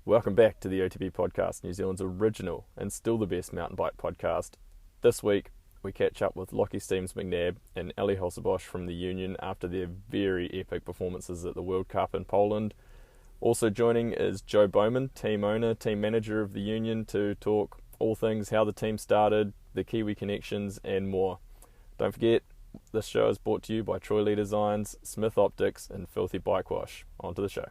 Welcome back to the OTB Podcast, New Zealand's original and still the best mountain bike podcast. This week, we catch up with Lachie McNab and Ellie Hulsebosch from the Union after their very epic performances at the World Cup in Poland. Also joining is Joe Bowman, team owner, team manager of the Union, to talk all things how the team started, the Kiwi connections, and more. Don't forget, this show is brought to you by Troy Lee Designs, Smith Optics, and Filthy Bike Wash. On to the show.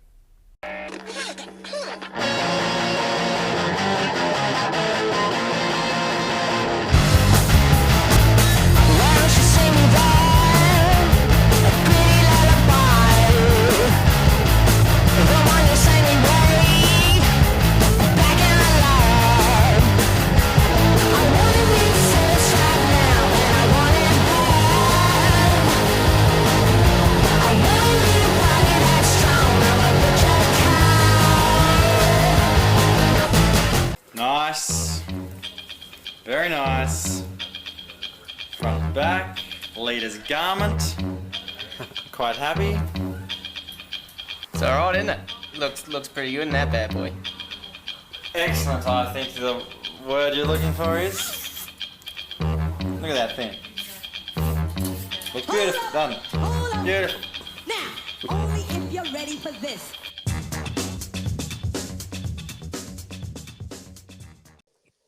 Nice, very nice. Front and back, leader's garment. Quite happy. It's alright, isn't it? Looks pretty good in that bad boy. Excellent, I think the word you're looking for is. Look at that thing. Looks beautiful, doesn't it? Beautiful. Now, only if you're ready for this.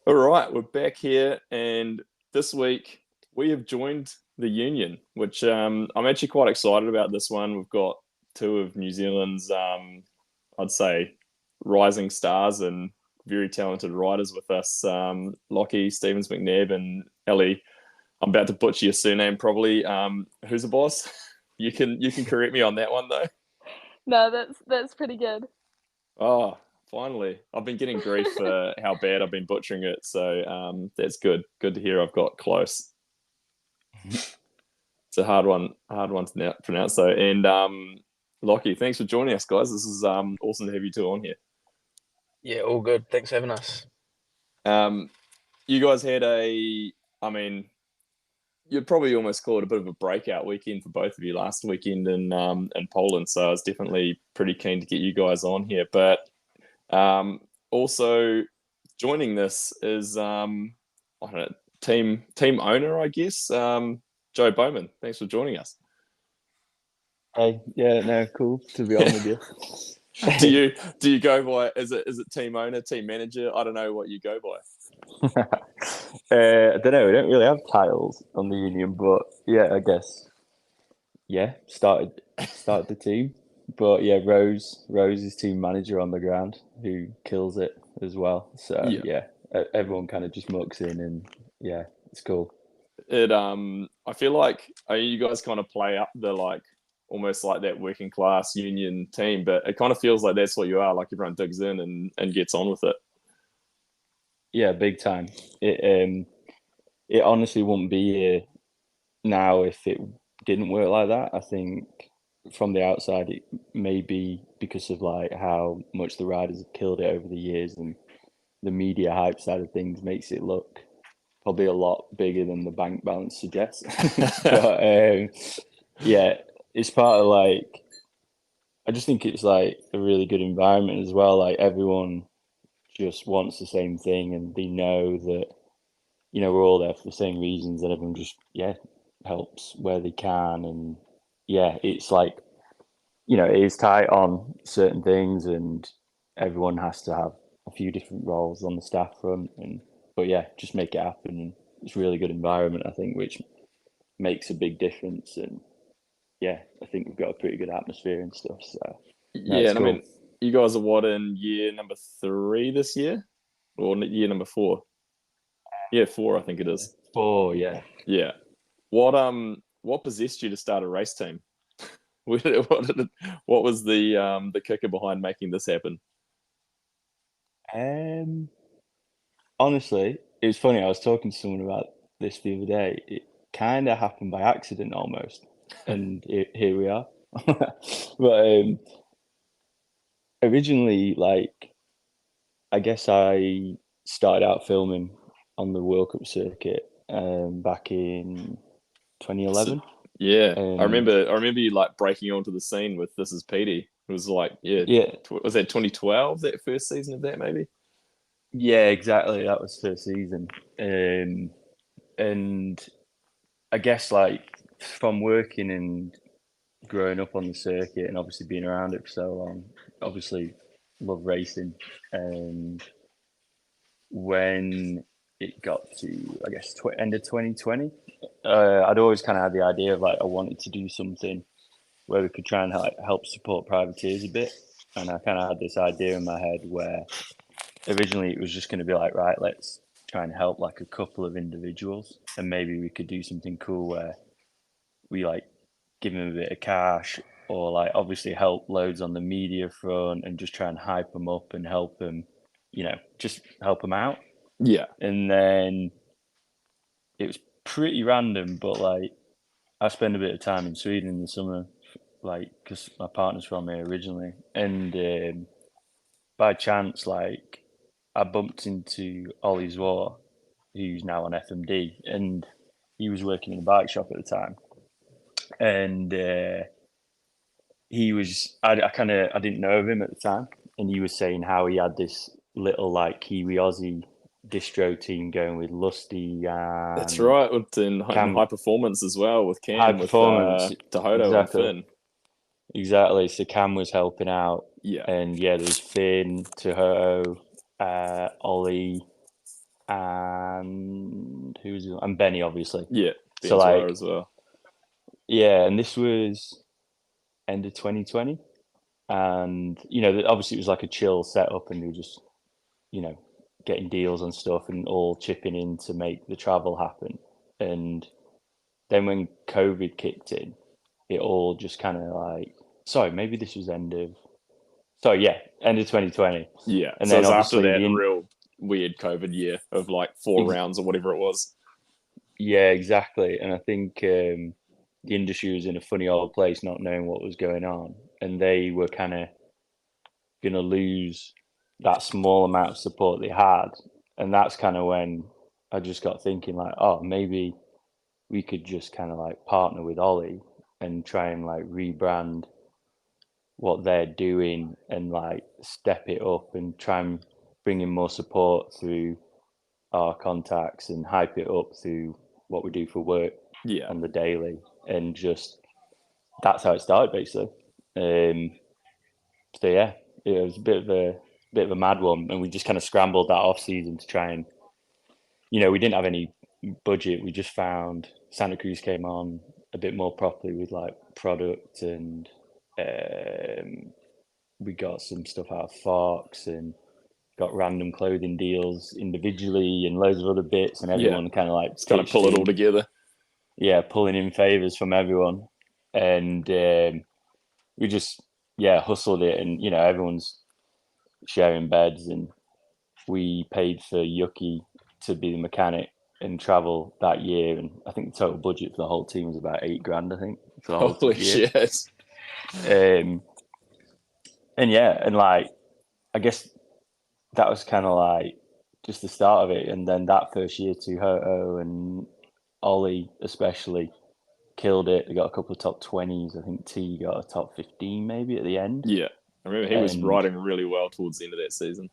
All right, we're back here, and this week we have joined the Union, which I'm actually quite excited about this one. We've got two of New Zealand's, I'd say, rising stars and very talented riders with us, Lachie McNab and Ellie. I'm about to butcher your surname probably. Who's the boss? You can correct me on that one though. No, that's pretty good. Oh, finally. I've been getting grief for how bad I've been butchering it, so that's good. Good to hear I've got close. It's a hard one to pronounce though. And Lachie, thanks for joining us, guys. This is awesome to have you two on here. Yeah, all good. Thanks for having us. You guys had you'd probably almost call it a bit of a breakout weekend for both of you last weekend in Poland, so I was definitely pretty keen to get you guys on here. But also joining this is I don't know, team owner, I guess, Joe Bowman. Thanks for joining us. Hey, yeah, no, cool to be on with you. do you go by, is it team owner, team manager? I don't know what you go by. I don't know. We don't really have titles on the Union, but yeah, I guess. Yeah, started the team, but yeah, Rose is team manager on the ground, who kills it as well. So yeah everyone kind of just mucks in, and yeah, it's cool. I feel like you guys kind of play up the almost like that working class Union team, but it kind of feels like that's what you are. Like everyone digs in and gets on with it. Yeah, big time. It honestly wouldn't be here now if it didn't work like that. I think from the outside, it may be because of like how much the riders have killed it over the years, and the media hype side of things makes it look probably a lot bigger than the bank balance suggests. But yeah, it's part of like, I just think it's like a really good environment as well. Like everyone just wants the same thing, and they know that, you know, we're all there for the same reasons, and everyone just helps where they can. And yeah, it's like, you know, it is tight on certain things, and everyone has to have a few different roles on the staff front, but yeah, just make it happen. And it's a really good environment, I think, which makes a big difference. And yeah, I think we've got a pretty good atmosphere and stuff. So yeah, and cool. I mean, you guys are what, in year number 3 this year, or year number 4? Yeah, 4, I think it is. 4, yeah. Yeah. What possessed you to start a race team? What was the kicker behind making this happen? Honestly, it was funny. I was talking to someone about this the other day. It kind of happened by accident almost, and here we are. But originally, like, I guess I started out filming on the World Cup circuit back in 2011. Yeah, I remember you like breaking onto the scene with "This Is Petey" It was like, Yeah, was that 2012, that first season of that, maybe? yeah, exactly. That was first season. And I guess like from working and growing up on the circuit and obviously being around it for so long, obviously love racing. And when it got to, I guess, end of 2020, I'd always kind of had the idea of like I wanted to do something where we could try and help support privateers a bit. And I kind of had this idea in my head where originally it was just going to be like, right, let's try and help like a couple of individuals, and maybe we could do something cool where we like give them a bit of cash, or like obviously help loads on the media front and just try and hype them up and help them, just help them out. Yeah. And then it was pretty random, but like I spent a bit of time in Sweden in the summer, like because my partner's from here originally, and by chance, like I bumped into Ollie Zwar, who's now on FMD, and he was working in a bike shop at the time, and he was I didn't know of him at the time, and he was saying how he had this little like Kiwi Aussie distro team going with Lusty and That's right, in high performance as well with Cam, high performance, with Tahoto exactly. and Finn. Exactly. So Cam was helping out. Yeah. And yeah, there was Finn, Tahoto, Ollie, and and Benny, obviously. Yeah, so like as well. Yeah, and this was end of 2020, and obviously it was like a chill setup, and we were just getting deals and stuff, and all chipping in to make the travel happen. And then when COVID kicked in, it all just kind of like, sorry, maybe this was end of 2020. Yeah, and so then it was after obviously that real weird COVID year of like 4 rounds or whatever it was. Yeah, exactly. And I think the industry was in a funny old place, not knowing what was going on, and they were kind of going to lose that small amount of support they had. And that's kind of when I just got thinking like, oh, maybe we could just kind of like partner with Ollie and try and like rebrand what they're doing and like step it up and try and bring in more support through our contacts and hype it up through what we do for work on the daily. And just that's how it started basically. So yeah, it was a bit of a mad one, and we just kind of scrambled that off season to try and we didn't have any budget. We just found Santa Cruz came on a bit more properly with like product, and we got some stuff out of Fox and got random clothing deals individually and loads of other bits, and everyone kind of like pull it all together. Yeah, pulling in favors from everyone, and we just hustled it, and everyone's sharing beds, and we paid for Yuki to be the mechanic and travel that year, and I think the total budget for the whole team was about $8,000. I think for the whole Holy year. Shit! And yeah, and like I guess that was kind of like just the start of it, and then that first year, Tahoto and Ollie especially killed it. They got a couple of top 20s. I think T got a top 15 maybe at the end. Yeah, I remember he was riding really well towards the end of that season.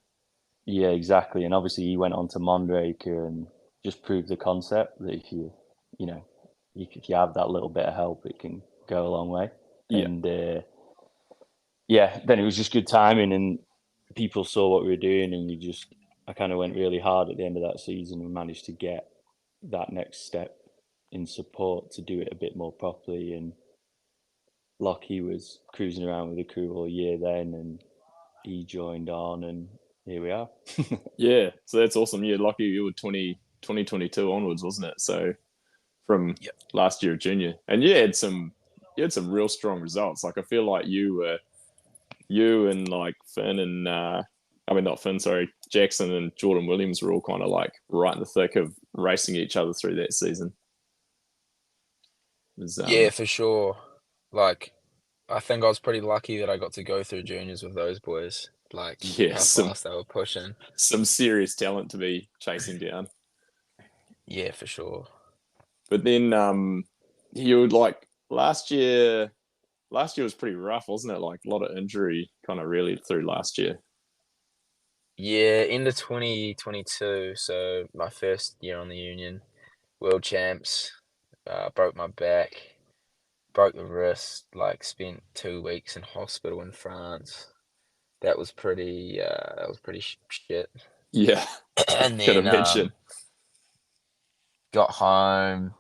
Yeah, exactly. And obviously he went on to Mondraker and just proved the concept that if you have that little bit of help, it can go a long way. Yeah. And then it was just good timing, and people saw what we were doing, and I kind of went really hard at the end of that season and managed to get that next step in support to do it a bit more properly. And Lachie was cruising around with the crew all year then, and he joined on, and here we are. Yeah, so that's awesome. Yeah, Lachie, you were 2022 onwards, wasn't it? So from last year of junior, and you had some real strong results. Like I feel like you and like Finn and not Finn, sorry, Jackson and Jordan Williams were all kind of like right in the thick of racing each other through that season. Yeah, for sure. Like, I think I was pretty lucky that I got to go through juniors with those boys. Like, how fast they were pushing. Some serious talent to be chasing down. Yeah, for sure. But then you would like last year, last year was pretty rough, wasn't it? Like a lot of injury kind of really through last year. Yeah, into 2022. So my first year on the Union, world champs. Broke my back, broke the wrist. Like spent 2 weeks in hospital in France. That was pretty. That was pretty shit. Yeah, And could then imagine. got home,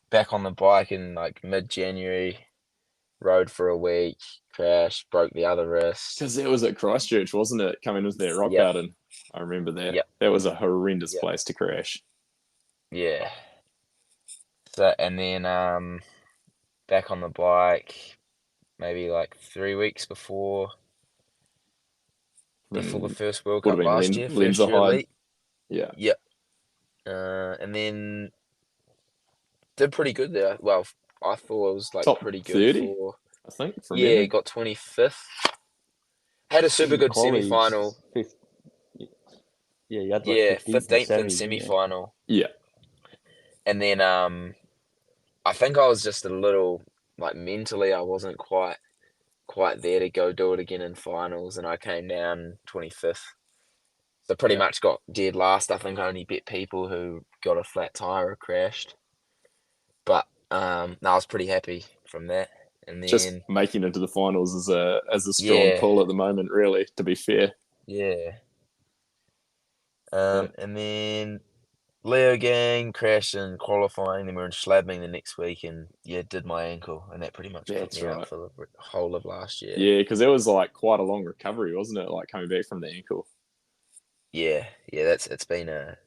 back on the bike in like mid-January. Rode for a week, crashed, broke the other wrist. Because that was at Christchurch, wasn't it? Coming into that rock Yep. garden. I remember that. Yep. That was a horrendous Yep. place to crash. Yeah. So and then back on the bike maybe like 3 weeks before the first World Would Cup have been last year, first Lenza year Hyde. elite. Yeah. Yep. And then did pretty good there. Well, I thought it was like Top pretty good 30, for. I think. From Yeah, memory. got 25th. Had a super good Quali's semi-final. Yeah, you had like 15th in semis, semi-final. Yeah. And then I think I was just a little like mentally I wasn't quite there to go do it again in finals, and I came down 25th. So pretty much got dead last. I think I only bet people who got a flat tire or crashed. But no, I was pretty happy from that. And then Just making it to the finals is a strong pull at the moment, really, to be fair. Yeah. And then Leo Gang crashed in qualifying, then we were in Schlabing the next week, and did my ankle, and that pretty much put me out for the whole of last year. Yeah, because it was like quite a long recovery, wasn't it? Like coming back from the ankle. Yeah, it's been a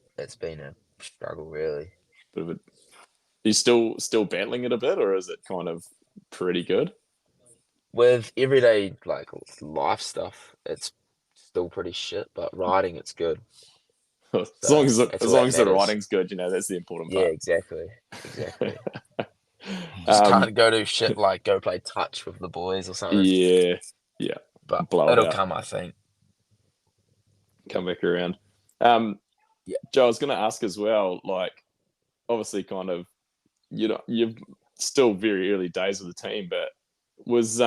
struggle, really. Bit of a, are you still battling it a bit, or is it kind of pretty good? With everyday like life stuff, it's still pretty shit, but riding it's good. As long as the riding's good, that's the important part. Yeah, exactly. Just can't go do shit like go play touch with the boys or something. Yeah. But it'll come, I think. Come back around. Joe, I was going to ask as well, like, obviously kind of, you're still very early days of the team, but was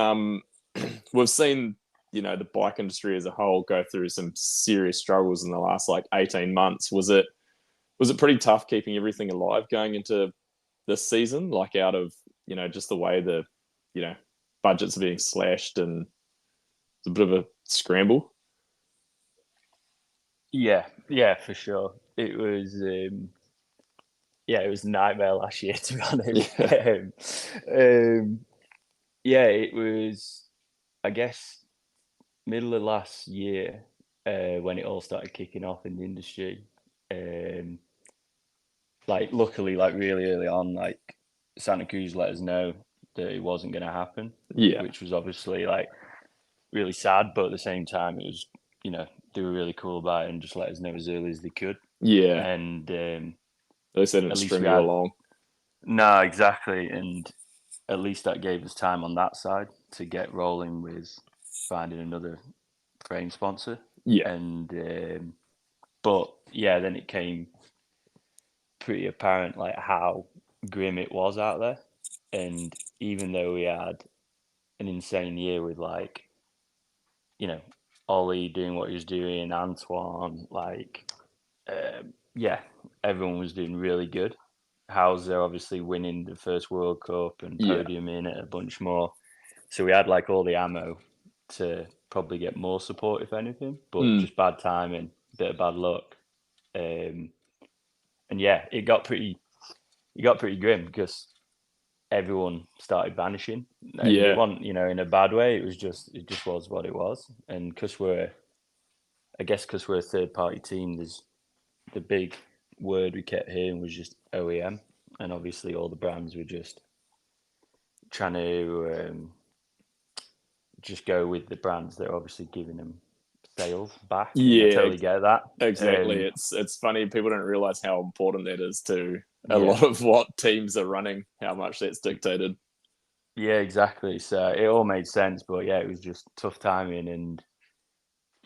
we've seen, the bike industry as a whole go through some serious struggles in the last like 18 months. Was it pretty tough keeping everything alive going into this season, like out of, just the way the, budgets are being slashed, and it's a bit of a scramble? Yeah, for sure. It was, it was a nightmare last year, to be honest. It was, I guess, middle of last year when it all started kicking off in the industry. Luckily, really early on, Santa Cruz let us know that it wasn't going to happen. Yeah, which was obviously really sad, but at the same time, it was they were really cool about it and just let us know as early as they could. Yeah, and they said it string you along. No, exactly, and at least that gave us time on that side to get rolling with finding another frame sponsor. Yeah, and then it came pretty apparent how grim it was out there, and even though we had an insane year with Ollie doing what he was doing, Antoine, everyone was doing really good. Hauser obviously winning the first World Cup and podiuming at a bunch more. So we had all the ammo to probably get more support, if anything, but just bad timing, bit of bad luck. It got pretty grim because everyone started vanishing. And it wasn't, in a bad way. It just was what it was. And because we're a third party team, there's the big word we kept hearing was just OEM, and obviously all the brands were just trying to just go with the brands that are obviously giving them sales back. Yeah, I totally get that. Exactly. It's funny, people don't realize how important that is to a lot of what teams are running, how much that's dictated. Yeah, exactly. So it all made sense, but it was just tough timing, and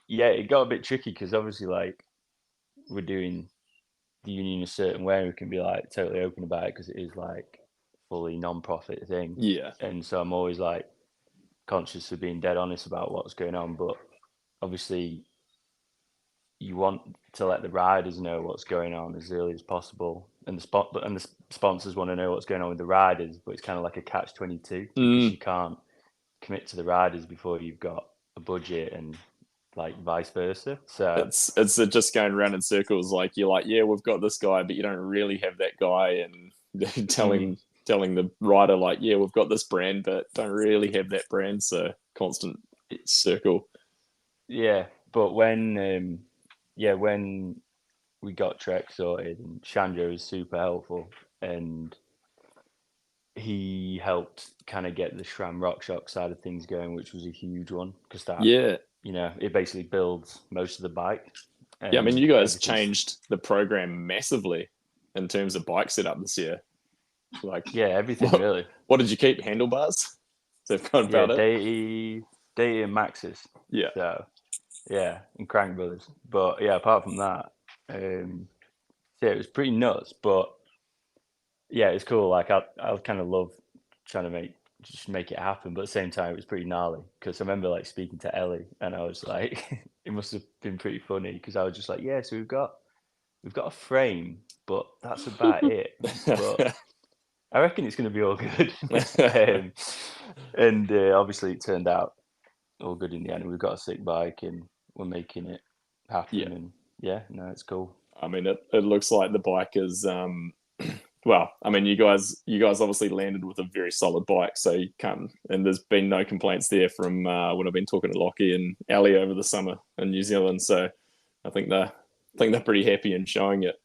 it got a bit tricky because obviously we're doing the Union a certain way, and we can be totally open about it because it is fully non-profit thing. Yeah. And so I'm always conscious of being dead honest about what's going on, but obviously you want to let the riders know what's going on as early as possible, and the sponsors want to know what's going on with the riders, but it's kind of like a catch-22 because you can't commit to the riders before you've got a budget and like vice versa. So it's just going around in circles. Like you're like, yeah, we've got this guy, but you don't really have that guy, and telling the rider like, yeah, we've got this brand, but don't really have that brand. So constant circle. Yeah, but when we got Trek sorted, and Shandro was super helpful, and he helped kind of get the SRAM RockShox side of things going, which was a huge one because that, it basically builds most of the bike. Yeah, I mean, you guys changed the program massively in terms of bike setup this year. Like, everything really. What did you keep? Handlebars? So kind of about it. Deity and Maxis. Yeah. So, and Crank Brothers. But yeah, apart from that, it was pretty nuts. But yeah, it's cool. Like I kind of love trying to make it happen, but at the same time, it was pretty gnarly because I remember like speaking to Ellie, and I was like, it must have been pretty funny because I was just like, so we've got a frame, but that's about it. But I reckon it's going to be all good. And obviously, it turned out all good in the end. We've got a sick bike, and we're making it happen. Yeah. And it's cool. I mean, it looks like the bike is. Well, I mean, you guys obviously landed with a very solid bike, so you can't. And there's been no complaints there from when I've been talking to Lachie and Ellie over the summer in New Zealand. So I think they're pretty happy in showing it.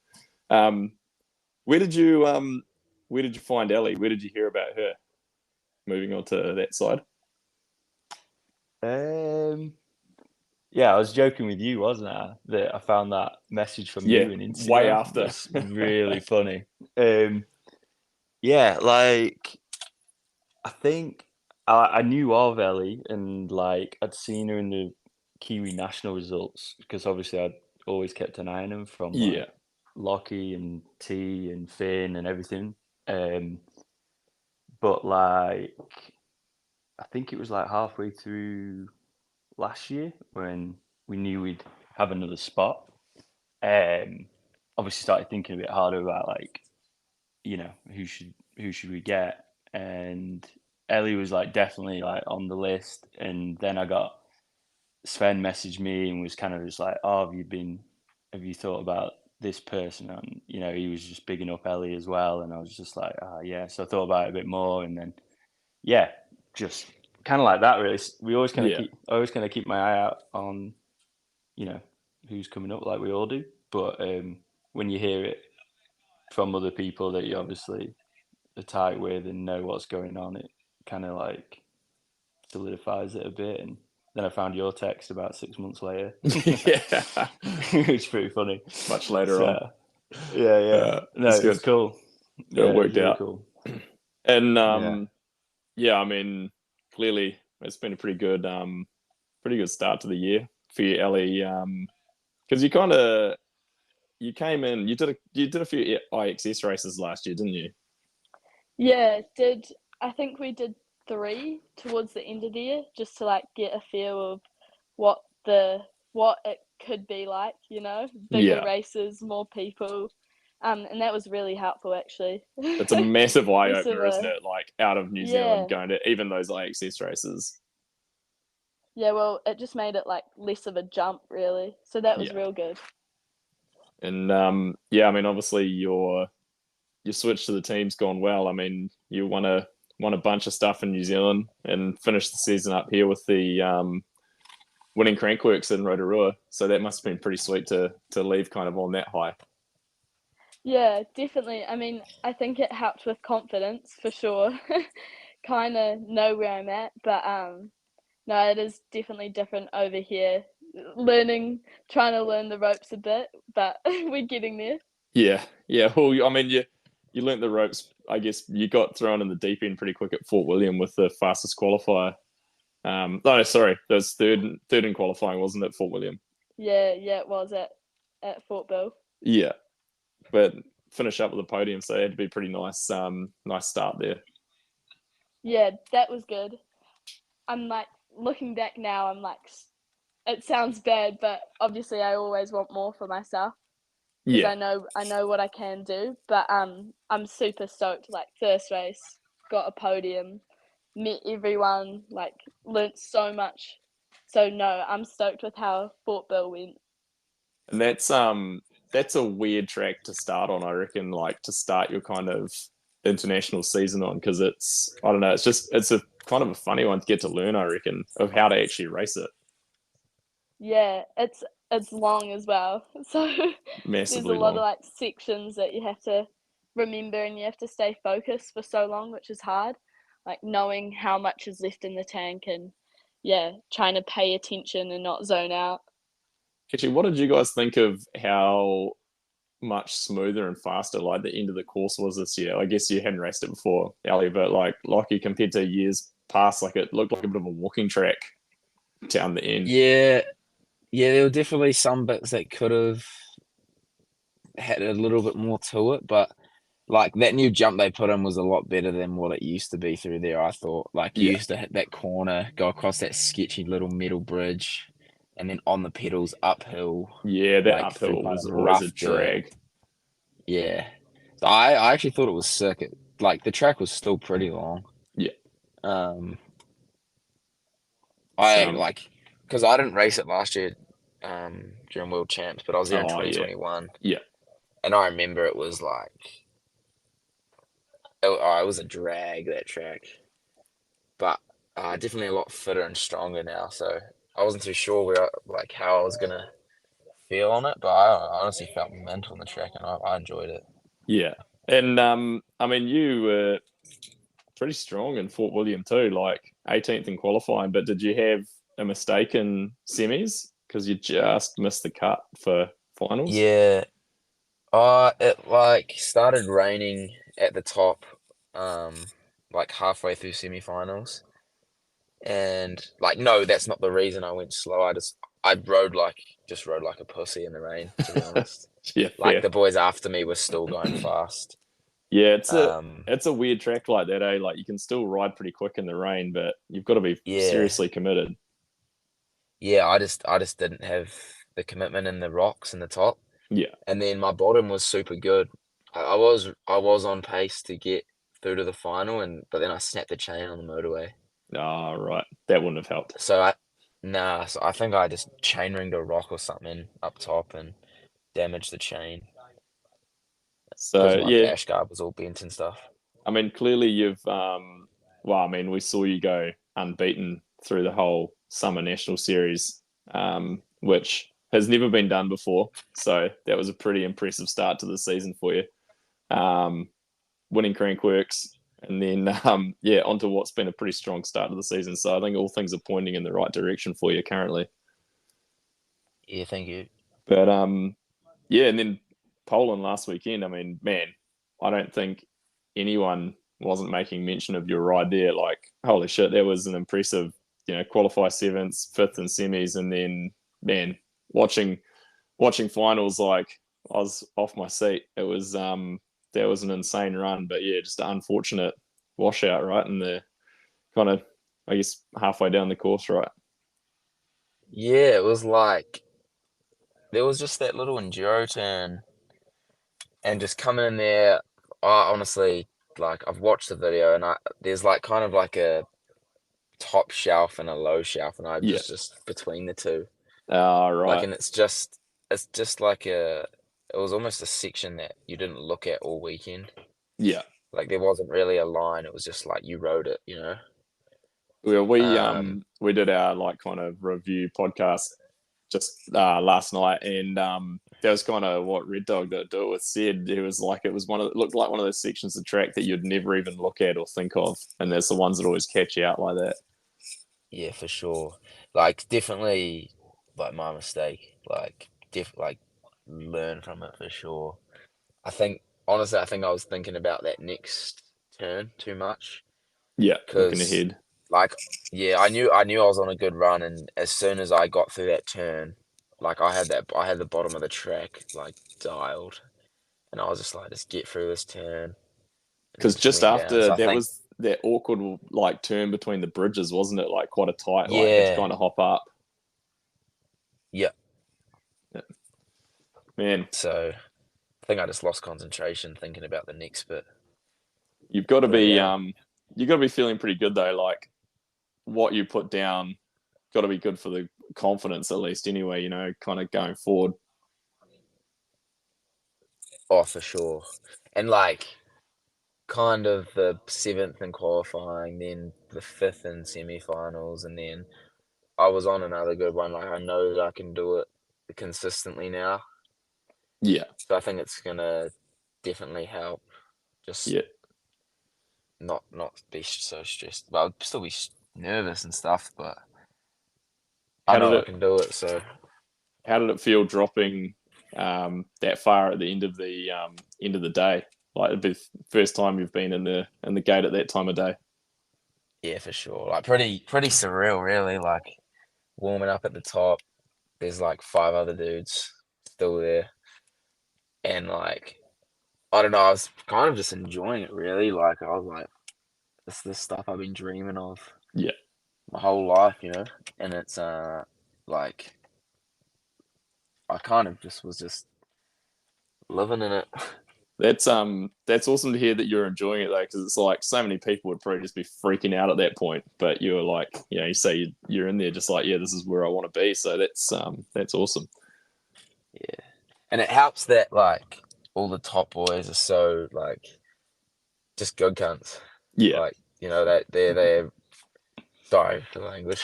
Where did you find Ellie? Where did you hear about her? Moving on to that side. Yeah, I was joking with you, wasn't I? That I found that message from you in Instagram. Way after. It's really funny. Like I think I knew of Ellie, and like I'd seen her in the Kiwi national results because obviously I'd always kept an eye on them from Lachie and T and Finn and everything. But like I think it was like halfway through last year when we knew we'd have another spot. Obviously started thinking a bit harder about like, who should we get? And Ellie was like definitely like on the list. And then I got Sven messaged me and was kind of just like, oh, have you thought about this person? And he was just bigging up Ellie as well. And I was just like, so I thought about it a bit more, and then just kind of like that really. We always kind of keep my eye out on who's coming up, like we all do, but when you hear it from other people that you obviously are tight with and know what's going on, it kind of like solidifies it a bit. And then I found your text about 6 months later. It's pretty funny. Much later on. No, it was cool. It worked out. Cool. And I mean, clearly it's been a pretty good start to the year for you, Ellie. Because you came in, you did a few IXS races last year, didn't you? Yeah, I think we did 3 towards the end of the year just to like get a feel of what it could be like, bigger races, more people. And that was really helpful, actually. It's a massive eye opener, isn't it? Like out of New Zealand, going to even those IXS races. Yeah, well, it just made it like less of a jump, really. So that was real good. And I mean, obviously your switch to the team's gone well. I mean, you won a bunch of stuff in New Zealand and finished the season up here with the winning Crankworks in Rotorua. So that must have been pretty sweet to leave kind of on that high. Yeah, definitely. I mean, I think it helped with confidence for sure. Kind of know where I'm at, but no, it is definitely different over here. Trying to learn the ropes a bit, but we're getting there. Yeah. Well, I mean, you learnt the ropes. I guess you got thrown in the deep end pretty quick at Fort William with the fastest qualifier. Sorry, that was third in qualifying, wasn't it, Fort William? Yeah, it was at Fort Bill. Yeah, but finish up with the podium, so it had to be pretty nice. Nice start there. Yeah, that was good. I'm like looking back now, I'm like, it sounds bad, but obviously I always want more for myself because Yeah. I know what I can do. But I'm super stoked. Like first race, got a podium, met everyone, like learnt so much. So no, I'm stoked with how Fort Bill went. And that's a weird track to start on, I reckon, like to start your kind of international season on, because I don't know, it's a kind of a funny one to get to learn, I reckon, of how to actually race it. Yeah, it's long as well. So there's a Massively lot of long. like sections that you have to remember and you have to stay focused for so long, which is hard. Like knowing how much is left in the tank and yeah, trying to pay attention and not zone out. Actually, what did you guys think of how much smoother and faster like the end of the course was this year? I guess you hadn't raced it before, Ellie, but like Lachie, compared to years past, like it looked like a bit of a walking track down the end. Yeah, yeah, there were definitely some bits that could have had a little bit more to it, but like that new jump they put in was a lot better than what it used to be through there, I thought. Like you Yeah. used to hit that corner, go across that sketchy little metal bridge, and then on the pedals uphill, Yeah, that like through uphill kind was of always a rough dirt. drag. Yeah. So I actually thought it was sick. Like the track was still pretty long. Yeah. Um, It's, I like because I didn't race it last year during World Champs, but I was there in oh yeah. 2021, Yeah. and I remember it was like it was a drag, that track, but definitely a lot fitter and stronger now. So I wasn't too sure like how I was gonna feel on it, but I honestly felt mental on the track, and I enjoyed it. Yeah. And I mean you were pretty strong in Fort William too, like 18th in qualifying, but did you have a mistake in semis? Because you just missed the cut for finals? Yeah, it like started raining at the top, um, like halfway through semifinals, and like no, that's not the reason I went slow. I rode like a pussy in the rain, to be honest. Yeah, Like fair. the boys after me were still going fast. Yeah, Um, it's a weird track like that, eh? Like you can still ride pretty quick in the rain, but you've got to be yeah, seriously committed. yeah. I just didn't have the commitment in the rocks in the top, Yeah. and then my bottom was super good. I was on pace to get through to the final, and but then I snapped the chain on the motorway. Ah, right. That wouldn't have helped. So I think I just chain ringed a rock or something up top and damaged the chain because So my yeah, dash guard was all bent and stuff. I mean, clearly you've well, I mean, we saw you go unbeaten through the whole Summer National Series, which has never been done before. So that was a pretty impressive start to the season for you. Winning Crankworks, and then yeah, onto what's been a pretty strong start to the season. So I think all things are pointing in the right direction for you currently. Yeah, thank you. But yeah, and then Poland last weekend. I mean, man, I don't think anyone wasn't making mention of your ride there. Like, holy shit, that was an impressive, qualify seventh, fifth in semis, and then man, watching finals, like I was off my seat. It was that was an insane run, but yeah, just an unfortunate washout, right? In the kind of, I guess, halfway down the course, right? Yeah, it was like there was just that little enduro turn and just coming in there. I honestly like I've watched the video and there's like kind of like a top shelf and a low shelf, and I Yeah. was just between the two. Like, Right. and it's just like it was almost a section that you didn't look at all weekend. Yeah. Like there wasn't really a line. It was just like you rode it, you know? Well, Um, we did our like kind of review podcast just last night, and that was kind of what Red Dog that do it with said. It was like it looked like one of those sections of track that you'd never even look at or think of, and that's the ones that always catch you out like that. yeah, for sure. Like definitely like my mistake. Like learn from it for sure. I think honestly, I think I was thinking about that next turn too much Yeah, looking because ahead. like yeah, I knew I was on a good run, and as soon as I got through that turn, like I had the bottom of the track like dialed, and I was just like, just get through this turn and then Because just just went down. after So I that think was that awkward like turn between the bridges, wasn't it? Like quite a tight, like had to Yeah. kind of hop up. Yeah. Man, So I think I just lost concentration thinking about the next bit. you've got to be Yeah. you've got to be feeling pretty good though. Like what you put down, got to be good for the confidence at least. Anyway, you know, kind of going forward. Oh, for sure. And like kind of the 7th in qualifying, then the 5th in semi-finals, and then I was on another good one. Like I know that I can do it consistently now. Yeah, So I think it's gonna definitely help. Just yeah. not be so stressed. But I'll still be nervous and stuff, but I How did know I it can do it. So How did it feel dropping that far at the end of the day? Like it'd be the first time you've been in the gate at that time of day. yeah, for sure. Like pretty surreal, really. Like warming up at the top. There's like 5 other dudes still there, and like I don't know. I was kind of just enjoying it, really. Like I was like, this is the stuff I've been dreaming of Yeah, my whole life, you know. And it's like I kind of just was just living in it. that's awesome to hear that you're enjoying it though, because it's like so many people would probably just be freaking out at that point, but you're like, you know, you say you're in there just like, yeah, this is where I want to be. So that's awesome. Yeah, and it helps that like all the top boys are so like just good cunts. Yeah, Like you know that they're sorry for the language,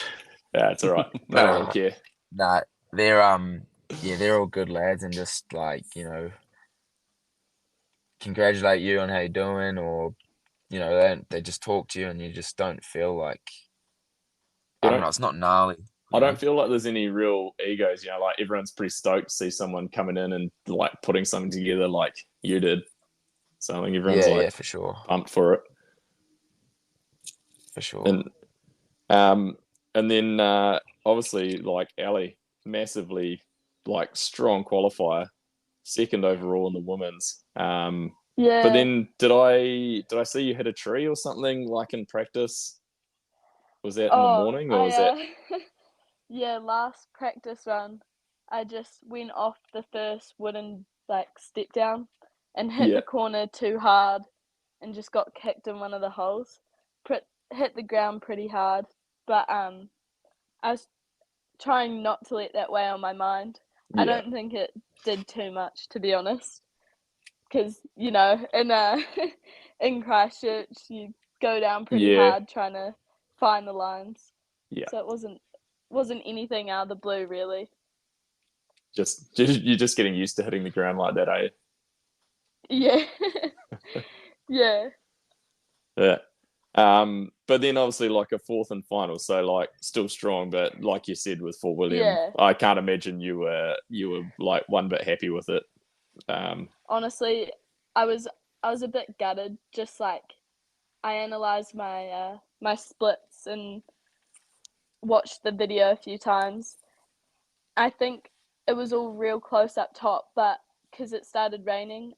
that's all right. I but don't really care. nah, they're yeah, they're all good lads and just like you know congratulate you on how you're doing, or you know they just talk to you and you just don't feel like You I don't don't know, it's not gnarly. I You know? don't feel like there's any real egos, you know, like everyone's pretty stoked to see someone coming in and like putting something together like you did. So I think everyone's Yeah, like yeah, for sure, pumped for it. for sure. And um and then obviously like Ellie, massively like strong qualifier, second overall in the women's. But Yeah. then did I see you hit a tree or something like in practice? Was that in the Oh, morning or was that yeah, last practice run, I just went off the first wooden like step down and hit yeah, the corner too hard and just got kicked in one of the holes. Hit the ground pretty hard, but I was trying not to let that weigh on my mind. I yeah, don't think it did too much, to be honest, because you know, in in Christchurch, you go down pretty yeah, hard trying to find the lines, yeah. so it wasn't anything out of the blue, really. Just you're just getting used to hitting the ground like that, eh? Yeah, yeah, Yeah. But then obviously like a fourth and final, so like still strong, but like you said with Fort William, yeah. I can't imagine you were like one bit happy with it. Honestly, I was I was a bit gutted. Just like I analyzed my splits and watched the video a few times. I think it was all real close up top, but because it started raining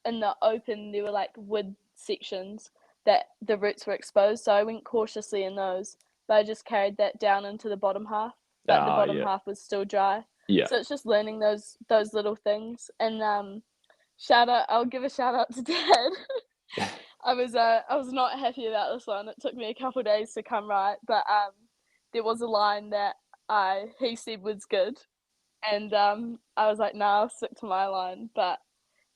in the open, there were like wood sections that the roots were exposed. So I went cautiously in those, but I just carried that down into the bottom half. But the bottom Yeah, half was still dry. yeah, So it's just learning those little things. And I'll give a shout out to Dad. I was not happy about this one. It took me a couple of days to come right, but there was a line that he said was good, and I was like, nah, I'll stick to my line. But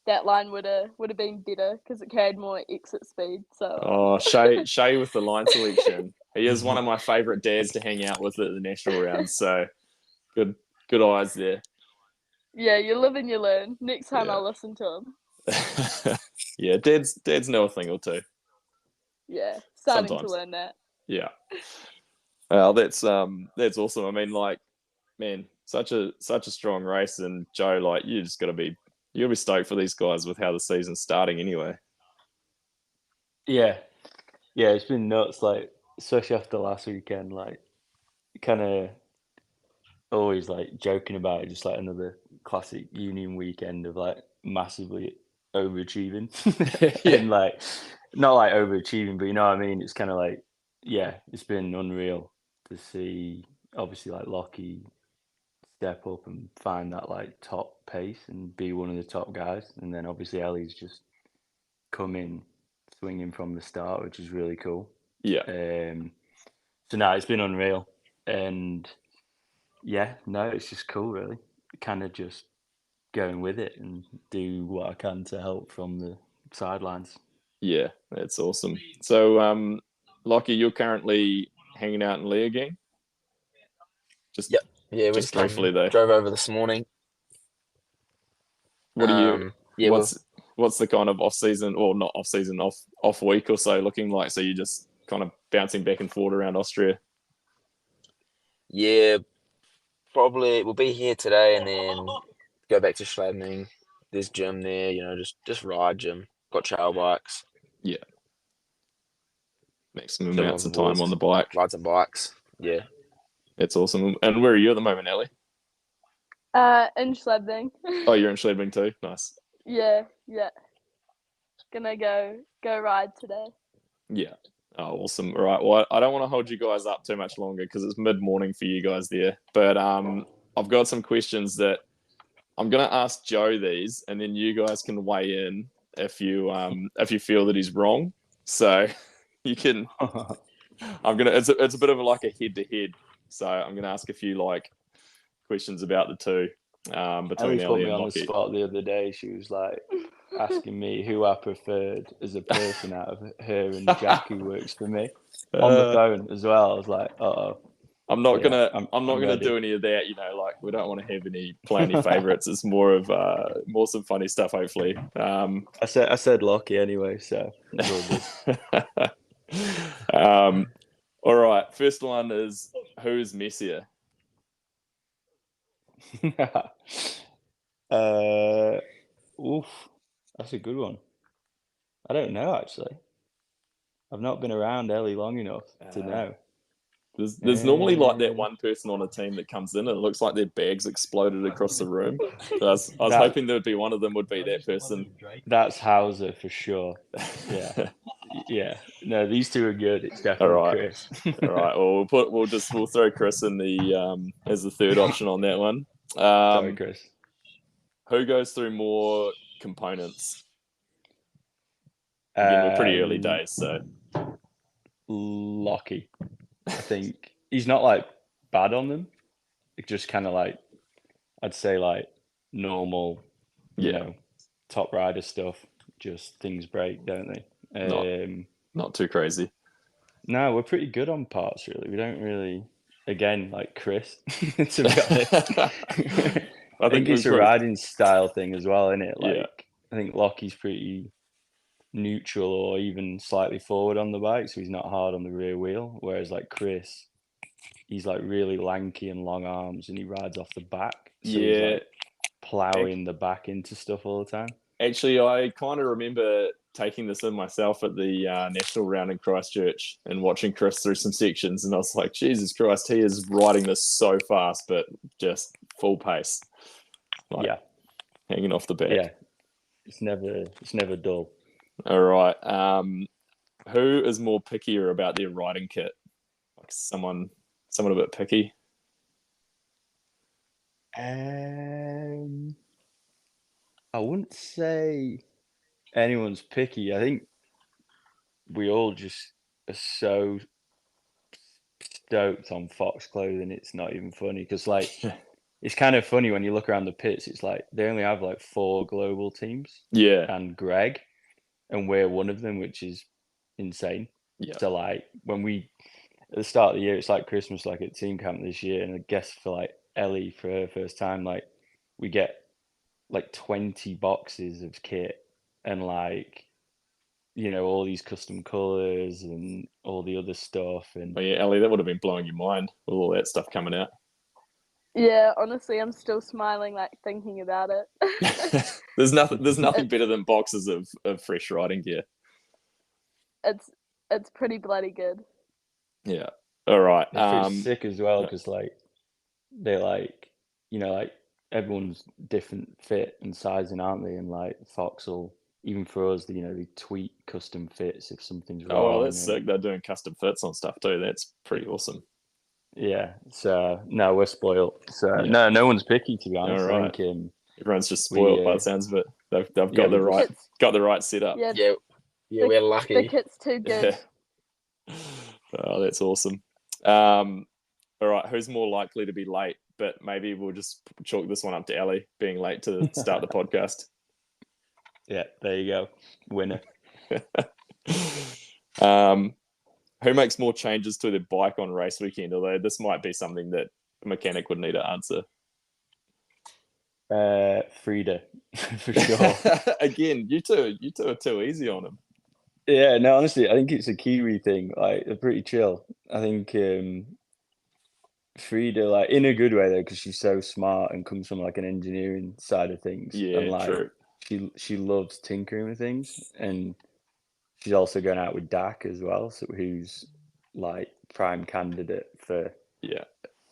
that line would have been better because it carried more exit speed. So Oh, Shay with the line selection. He is one of my favourite dads to hang out with at the national rounds. So good eyes there. yeah, you live and you learn. Next time Yeah. I'll listen to him. Yeah, dads know a thing or two. Yeah, starting to Sometimes. learn that. Yeah. Well, that's awesome. I mean, like, man, such a strong race, and Joe, like, you'll be stoked for these guys with how the season's starting anyway. Yeah, yeah, it's been nuts. Like, especially after last weekend, like, kind of always like joking about it, just like another classic Union weekend of like massively overachieving. Yeah. And like, not like overachieving, but you know what I mean? It's kind of like, yeah, it's been unreal to see, obviously, like Lachie step up and find that like top pace and be one of the top guys. And then obviously Ellie's just come in swinging from the start, which is really cool. Yeah. So now it's been unreal. And yeah, no, it's just cool, really. Kind of just going with it and do what I can to help from the sidelines. Yeah, that's awesome. So, Lachie, you're currently hanging out in Leogang? Just Yep. Yeah, we just just briefly though. drove over this morning. What do you Yeah, what's the kind of off season, or not off season, off week or so looking like? So you're just kind of bouncing back and forth around Austria? yeah, probably we'll be here today and then go back to Schladming. There's gym there, just ride gym. Got trail bikes. Yeah. Maximum Some amounts of of the time boys on the bike. ride some bikes. Yeah. It's awesome. And where are you at the moment, Ellie? In Schlepping. Oh, you're in Schledming too? Nice. Yeah. Gonna go ride today. Yeah. Oh, awesome. All right. Well, I don't want to hold you guys up too much longer because it's mid-morning for you guys there. But I've got some questions that I'm going to ask Joe these, and then you guys can weigh in if you feel that he's wrong. So you can. It's a bit of like a head-to-head. So I'm going to ask a few like questions about the two between Ellie put Ellie me and on the Lachie. spot the other day. She was like asking me who I preferred as a person out of her and Jack, who works for me, on the phone as well. I was like, uh-oh. I'm not Yeah, gonna do any of that. Like we don't want to have play any favorites. It's more of more some funny stuff. Hopefully. I said Lachie anyway, so it's all good. All right. First one is, who's messier? Oof, that's a good one. I don't know, actually. I've not been around Ellie long enough to know. There's normally like that one person on a team that comes in and it looks like their bags exploded across the room. So I was hoping there would be one of them would be that person. That's Hauser for sure. Yeah. Yeah. No, these two are good. It's definitely Chris. All right. Well, we'll throw Chris in the as the third option on that one. Sorry, Chris. Who goes through more components? Again, we're pretty early days, so Lachie. I think he's not like bad on them. It's just kind of like, I'd say like normal, you know, top rider stuff. Just things break, don't they? Not too crazy. No, we're pretty good on parts, really. We don't really, again, like Chris, to be honest. I think it's a riding style thing as well, isn't it? Like, I think Lockie's pretty neutral or even slightly forward on the bike, so he's not hard on the rear wheel. Whereas like Chris, he's like really lanky and long arms, and he rides off the back. So he's like plowing the back into stuff all the time. Actually, I kind of remember taking this in myself at the national round in Christchurch and watching Chris through some sections, and I was like, Jesus Christ, he is riding this so fast, but just full pace. Like, hanging off the back. Yeah, it's never dull. All right. Who is more pickier about their riding kit? Like someone a bit picky? I wouldn't say anyone's picky. I think we all just are so stoked on Fox clothing. It's not even funny because like it's kind of funny when you look around the pits. It's like they only have like 4 global teams. Yeah. And Greg, and we're one of them, which is insane. Yeah. So like when we at the start of the year, it's like Christmas, like at team camp this year, and I guess for like Ellie for her first time, like we get like 20 boxes of kit and like, you know, all these custom colors and all the other stuff. And yeah, Ellie, that would have been blowing your mind with all that stuff coming out. Yeah, honestly, I'm still smiling like thinking about it. There's nothing better than boxes of fresh riding gear. It's pretty bloody good. Yeah. All right. It's pretty sick as well because like they're like, you know, like everyone's different fit and sizing, aren't they? And like Fox will, even for us, they tweak custom fits if something's wrong. Oh, well, that's sick. They're doing custom fits on stuff too. That's pretty awesome. Yeah. So no, we're spoiled. So no one's picky, to be honest. All right. I think everyone's just spoiled by the sounds of it. They've got the right setup. Yeah, we're lucky. The kit's too good. Yeah. Oh, that's awesome. All right, who's more likely to be late? But maybe we'll just chalk this one up to Ellie being late to start the podcast. Yeah, there you go. Winner. Who makes more changes to their bike on race weekend? Although this might be something that a mechanic would need to answer. Frida, for sure. Again, you two are too easy on him. Yeah, no, honestly, I think it's a Kiwi thing. Like, they're pretty chill. I think Frida, like, in a good way though, because she's so smart and comes from like an engineering side of things. Yeah, and, like, true. She loves tinkering with things, and she's also going out with Dak as well, so who's like prime candidate for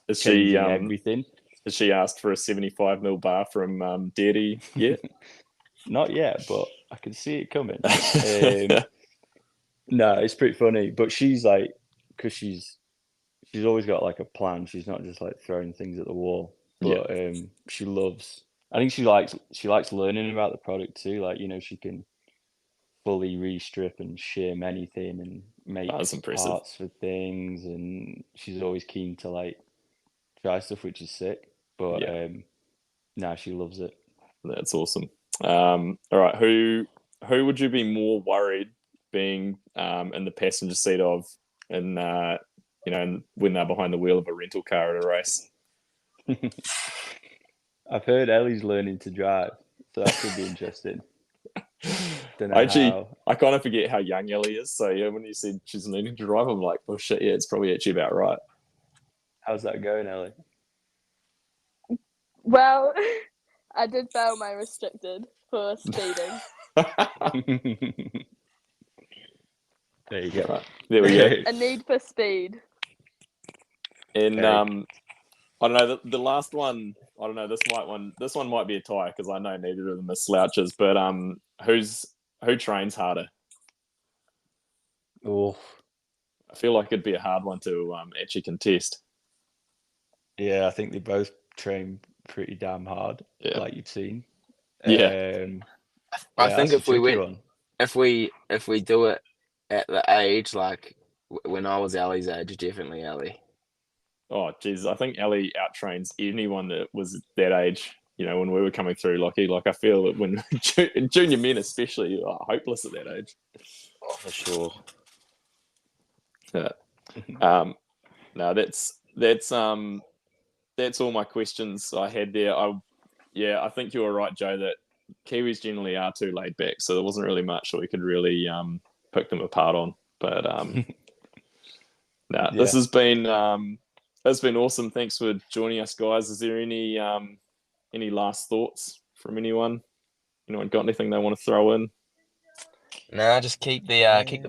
Is she everything. Has she asked for a 75mm bar from Daddy yet? Not yet, but I can see it coming. No, it's pretty funny. But she's like, because she's always got like a plan. She's not just like throwing things at the wall. But she loves. I think she likes learning about the product too. Like, she can fully restrip and shim anything and make parts for things. And she's always keen to like try stuff, which is sick. But she loves it. That's awesome. All right, who would you be more worried being in the passenger seat of, and when they're behind the wheel of a rental car at a race? I've heard Ellie's learning to drive, so that could be interesting. I kind of forget how young Ellie is. So when you said she's learning to drive, I'm like, oh shit, yeah, it's probably actually about right. How's that going, Ellie? Well, I did fail my restricted for speeding. There you go. Right. There we go. A need for speed. And I don't know, the last one, I don't know, this one might be a tie because I know neither of them are slouches, but who trains harder? Oh, I feel like it'd be a hard one to actually contest. Yeah, I think they both train pretty damn hard, like you've seen. Yeah. I think if we do it at the age, like when I was Ellie's age, definitely Ellie. Oh, geez, I think Ellie outtrains anyone that was that age, when we were coming through, Lachie. Like, I feel that when junior men especially are hopeless at that age. Oh, for sure. Yeah. No, that's all my questions I had there. I think you were right, Joe, that Kiwis generally are too laid back, so there wasn't really much that we could really pick them apart on. But this has been it's been awesome. Thanks for joining us, guys. Is there any last thoughts from anyone? Anyone got anything they want to throw in? Nah, just keep the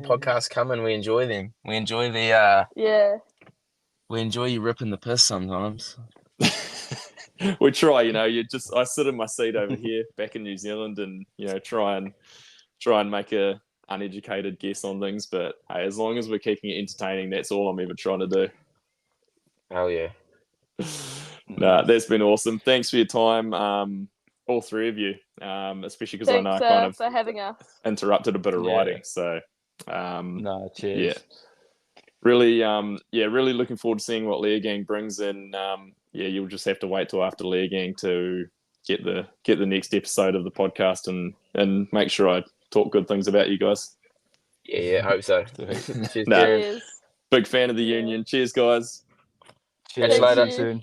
podcast coming. We enjoy them. We enjoy we enjoy you ripping the piss sometimes. We try, I sit in my seat over here back in New Zealand and, try and make a uneducated guess on things. But hey, as long as we're keeping it entertaining, that's all I'm ever trying to do. Hell yeah. That's been awesome. Thanks for your time, all three of you, especially because I know I kind of for having us. Interrupted a bit of writing. So, cheers. Yeah. Really, really looking forward to seeing what Leogang brings, and you'll just have to wait till after Leogang to get the next episode of the podcast and make sure I talk good things about you guys. Yeah, I hope so. Cheers. Cheers. Big fan of the Union. Cheers, guys. Cheers. Catch you later. Soon.